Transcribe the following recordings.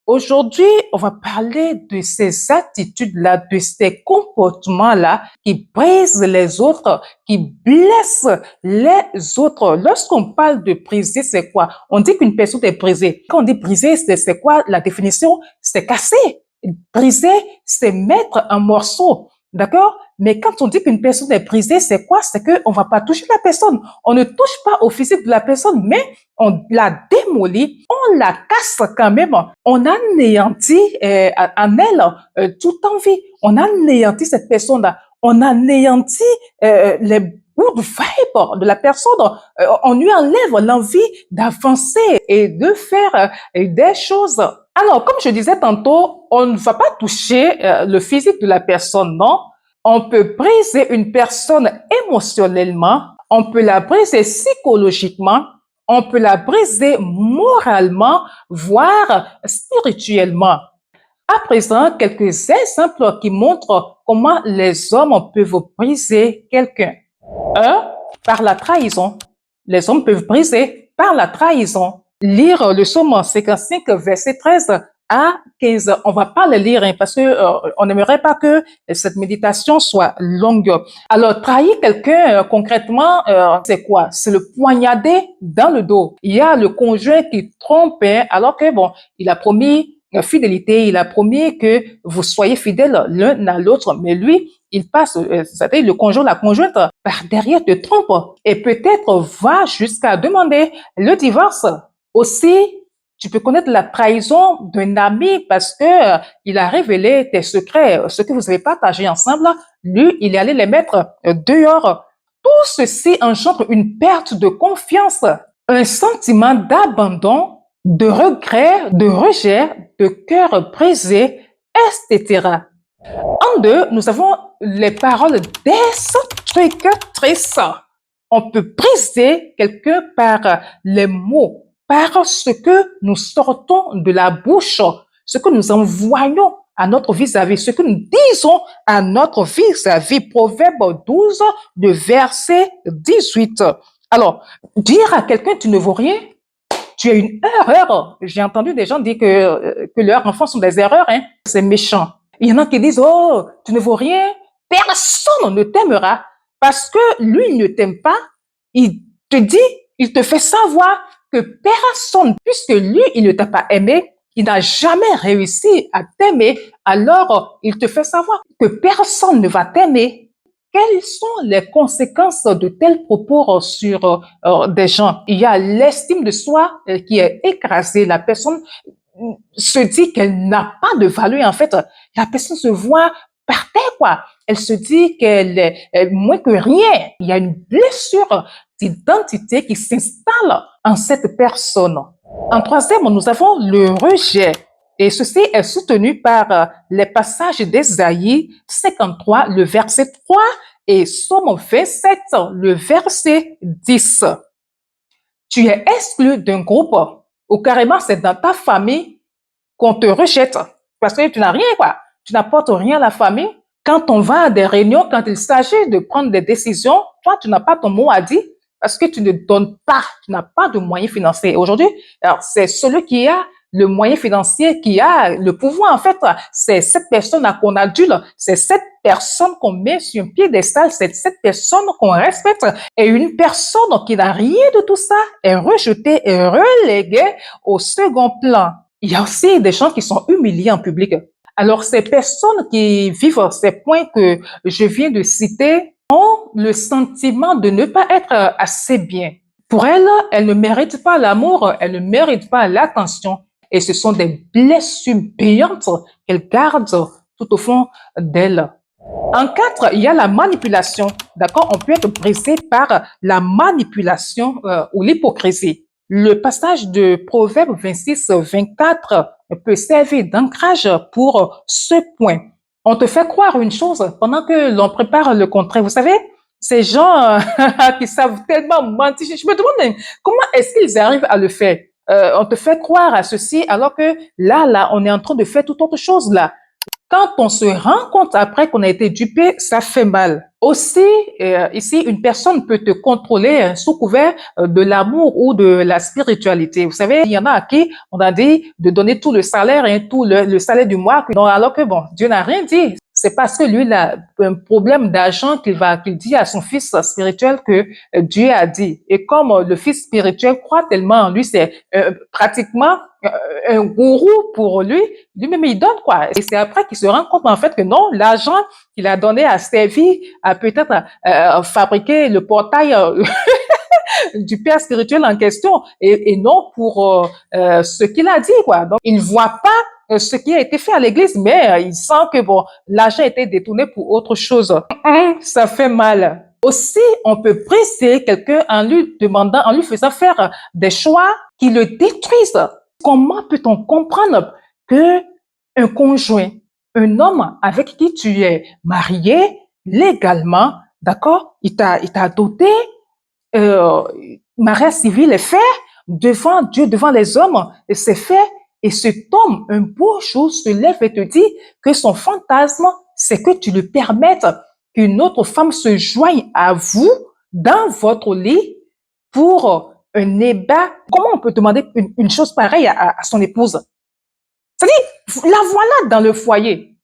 Aujourd'hui, on va parler de ces attitudes-là, de ces comportements-là qui brisent les autres, qui blessent les autres. Lorsqu'on parle de briser, c'est quoi? On dit qu'une personne est brisée. Quand on dit briser, c'est quoi la définition? C'est casser. Briser, c'est mettre un morceau. D'accord? Mais quand on dit qu'une personne est brisée, c'est quoi? C'est qu'on va pas toucher la personne. On ne touche pas au physique de la personne, mais on la démolit, on la casse quand même, on anéantit en elle toute envie, on anéantit cette personne-là, on anéantit les bouts de vibe de la personne, on lui enlève l'envie d'avancer et de faire des choses. Alors, comme je disais tantôt, on ne va pas toucher le physique de la personne, non? On peut briser une personne émotionnellement, on peut la briser psychologiquement, on peut la briser moralement, voire spirituellement. À présent, quelques exemples qui montrent comment les hommes peuvent briser quelqu'un. 1. Par la trahison. Les hommes peuvent briser par la trahison. Lire le psaume 55, verset 13 à 15. On va pas le lire parce que on n'aimerait pas que cette méditation soit longue. Alors, trahir quelqu'un concrètement, c'est quoi? C'est le poignarder dans le dos. Il y a le conjoint qui trompe, alors que bon, il a promis fidélité, il a promis que vous soyez fidèles l'un à l'autre, mais lui, il passe, c'est-à-dire le conjoint, la conjointe, par derrière te trompe et peut-être va jusqu'à demander le divorce. Aussi, tu peux connaître la trahison d'un ami parce que il a révélé tes secrets, ce que vous avez partagé ensemble. Lui, il est allé les mettre dehors. Tout ceci engendre une perte de confiance, un sentiment d'abandon, de regret, de rejet, de cœur brisé, etc. En deux, nous avons les paroles destructrices. On peut briser quelqu'un par les mots, par ce que nous sortons de la bouche, ce que nous envoyons à notre vis-à-vis, ce que nous disons à notre vis-à-vis. Proverbe 12, le verset 18. Alors, dire à quelqu'un tu ne vaux rien, tu es une erreur. J'ai entendu des gens dire que leurs enfants sont des erreurs, hein. C'est méchant. Il y en a qui disent, oh, tu ne vaux rien, personne ne t'aimera parce que lui, il ne t'aime pas. Il te dit, il te fait savoir que personne, puisque lui, il ne t'a pas aimé, il n'a jamais réussi à t'aimer, alors il te fait savoir que personne ne va t'aimer. Quelles sont les conséquences de tels propos sur des gens? Il y a l'estime de soi qui est écrasée. La personne se dit qu'elle n'a pas de valeur. En fait, la personne se voit par terre, quoi. Elle se dit qu'elle est moins que rien. Il y a une blessure d'identité qui s'installe en cette personne. En troisième, nous avons le rejet. Et ceci est soutenu par les passages d'Ésaïe 53, le verset 3, et Somme 27, le verset 10. Tu es exclu d'un groupe, ou carrément c'est dans ta famille qu'on te rejette, parce que tu n'as rien, quoi. Tu n'apportes rien à la famille. Quand on va à des réunions, quand il s'agit de prendre des décisions, toi, tu n'as pas ton mot à dire parce que tu ne donnes pas, tu n'as pas de moyens financiers. Aujourd'hui, alors c'est celui qui a le moyen financier qui a le pouvoir. En fait, c'est cette personne qu'on adule, c'est cette personne qu'on met sur un piédestal, c'est cette personne qu'on respecte. Et une personne qui n'a rien de tout ça est rejetée et reléguée au second plan. Il y a aussi des gens qui sont humiliés en public. Alors, ces personnes qui vivent ces points que je viens de citer ont le sentiment de ne pas être assez bien. Pour elles, elles ne méritent pas l'amour, elles ne méritent pas l'attention. Et ce sont des blessures payantes qu'elles gardent tout au fond d'elles. En quatre, il y a la manipulation. D'accord? On peut être brisé par la manipulation ou l'hypocrisie. Le passage de Proverbe 26, 24 peut servir d'ancrage pour ce point. On te fait croire une chose pendant que l'on prépare le contraire. Vous savez, ces gens qui savent tellement mentir, je me demande comment est-ce qu'ils arrivent à le faire. On te fait croire à ceci alors que là, on est en train de faire toute autre chose là. Quand on se rend compte après qu'on a été dupé, ça fait mal. Aussi, ici, une personne peut te contrôler sous couvert de l'amour ou de la spiritualité. Vous savez, il y en a à qui on a dit de donner tout le salaire, hein, tout le salaire du mois, alors que bon, Dieu n'a rien dit. C'est parce que lui, il a un problème d'argent qu'il dit à son fils spirituel que Dieu a dit. Et comme le fils spirituel croit tellement en lui, c'est pratiquement un gourou pour lui, lui-même il donne quoi. Et c'est après qu'il se rend compte en fait que non, l'argent qu'il a donné a servi à peut-être fabriquer le portail du père spirituel en question et non pour ce qu'il a dit quoi. Donc il voit pas ce qui a été fait à l'église, mais il sent que bon, l'argent a été détourné pour autre chose. Ça fait mal. Aussi, on peut briser quelqu'un en lui demandant, en lui faisant faire des choix qui le détruisent. Comment peut-on comprendre que un conjoint, un homme avec qui tu es marié légalement, d'accord, il t'a doté, euh, mariage civil est fait devant Dieu, devant les hommes, et c'est fait. Et cet homme, un beau jour, se lève et te dit que son fantasme, c'est que tu lui permettes qu'une autre femme se joigne à vous dans votre lit pour un ébat. Comment on peut demander une chose pareille à son épouse? C'est-à-dire, la voilà dans le foyer.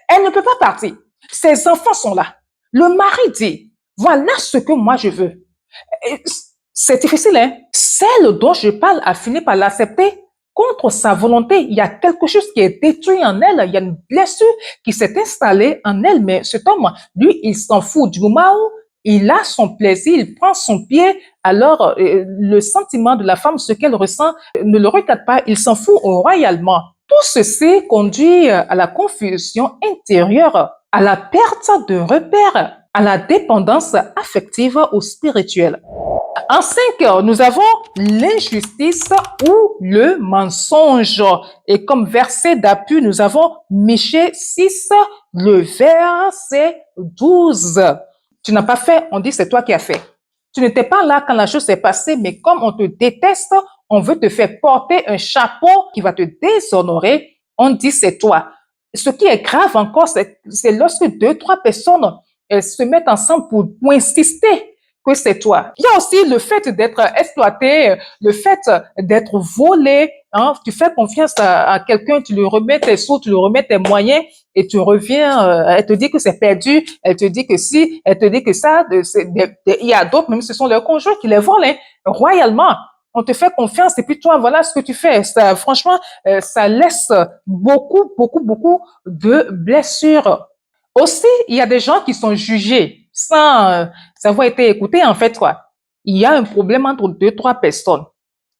Elle ne peut pas partir. Ses enfants sont là. Le mari dit, voilà ce que moi je veux. C'est difficile, hein? Celle dont je parle a fini par l'accepter contre sa volonté. Il y a quelque chose qui est détruit en elle. Il y a une blessure qui s'est installée en elle. Mais cet homme, lui, il s'en fout du moment où il a son plaisir, il prend son pied. Alors, le sentiment de la femme, ce qu'elle ressent, ne le regarde pas. Il s'en fout royalement. Tout ceci conduit à la confusion intérieure, à la perte de repères, à la dépendance affective ou spirituelle. En 5, nous avons l'injustice ou le mensonge. Et comme verset d'appui, nous avons Michée 6, le verset 12. Tu n'as pas fait, on dit c'est toi qui as fait. Tu n'étais pas là quand la chose s'est passée, mais comme on te déteste, on veut te faire porter un chapeau qui va te déshonorer. On dit c'est toi. Ce qui est grave encore, c'est lorsque 2, 3 personnes se mettent ensemble pour insister que c'est toi. Il y a aussi le fait d'être exploité, le fait d'être volé. Hein. Tu fais confiance à quelqu'un, tu lui remets tes sous, tu lui remets tes moyens et tu reviens, elle te dit que c'est perdu, elle te dit que si, elle te dit que ça. Il y a d'autres, même ce sont leurs conjoints qui les volent hein, royalement. On te fait confiance et puis toi, voilà ce que tu fais. Ça, franchement, ça laisse beaucoup, beaucoup, beaucoup de blessures. Aussi, il y a des gens qui sont jugés sans avoir été écoutés, en fait, quoi. Il y a un problème entre 2, 3 personnes.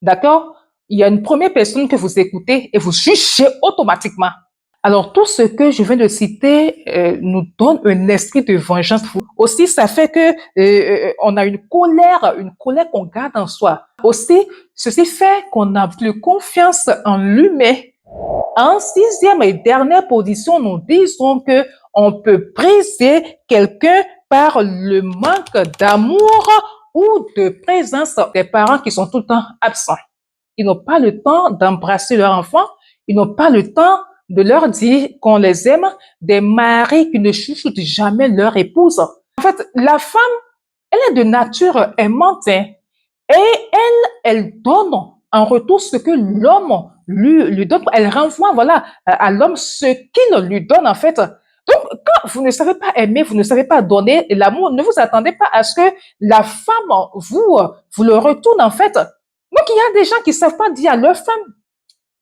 D'accord? Il y a une première personne que vous écoutez et vous jugez automatiquement. Alors, tout ce que je viens de citer nous donne un esprit de vengeance. Aussi, ça fait que on a une colère qu'on garde en soi. Aussi, ceci fait qu'on n'a plus confiance en l'humain. En 6e et dernière position, nous disons que on peut briser quelqu'un par le manque d'amour ou de présence des parents qui sont tout le temps absents. Ils n'ont pas le temps d'embrasser leur enfant, ils n'ont pas le temps de leur dire qu'on les aime, des maris qui ne chouchoutent jamais leur épouse. En fait, la femme, elle est de nature aimante hein, et elle donne en retour ce que l'homme lui donne. Elle renvoie voilà, à l'homme ce qu'il lui donne en fait. Donc, quand vous ne savez pas aimer, vous ne savez pas donner l'amour, ne vous attendez pas à ce que la femme vous le retourne en fait. Donc, il y a des gens qui ne savent pas dire à leur femme,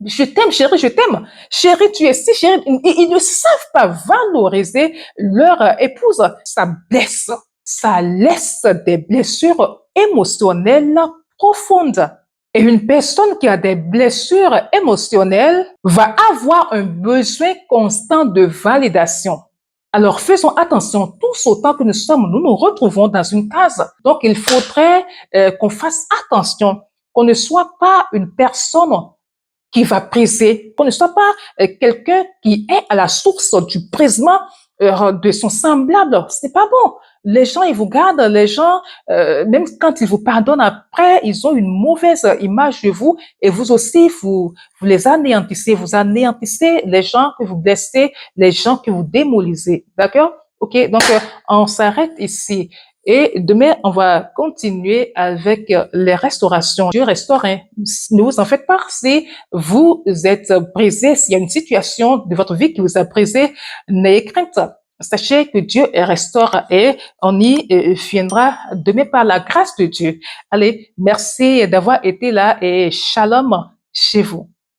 je t'aime, chérie, je t'aime. Chérie, tu es si chérie. Ils ne savent pas valoriser leur épouse. Ça blesse. Ça laisse des blessures émotionnelles profondes. Et une personne qui a des blessures émotionnelles va avoir un besoin constant de validation. Alors faisons attention, tous autant que nous sommes, nous nous retrouvons dans une case. Donc il faudrait qu'on fasse attention, qu'on ne soit pas une personne qui va briser, qu'on ne soit pas quelqu'un qui est à la source du brisement de son semblable. C'est pas bon. Les gens, ils vous gardent, les gens, même quand ils vous pardonnent après, ils ont une mauvaise image de vous et vous aussi, vous les anéantissez. Vous anéantissez les gens que vous blessez, les gens que vous démolissez. D'accord? OK? Donc, on s'arrête ici. Et demain, on va continuer avec les restaurations. Dieu restaure, hein. Ne vous en faites pas si vous êtes brisé, s'il y a une situation de votre vie qui vous a brisé, n'ayez crainte. Sachez que Dieu restaure et on y viendra demain par la grâce de Dieu. Allez, merci d'avoir été là et shalom chez vous.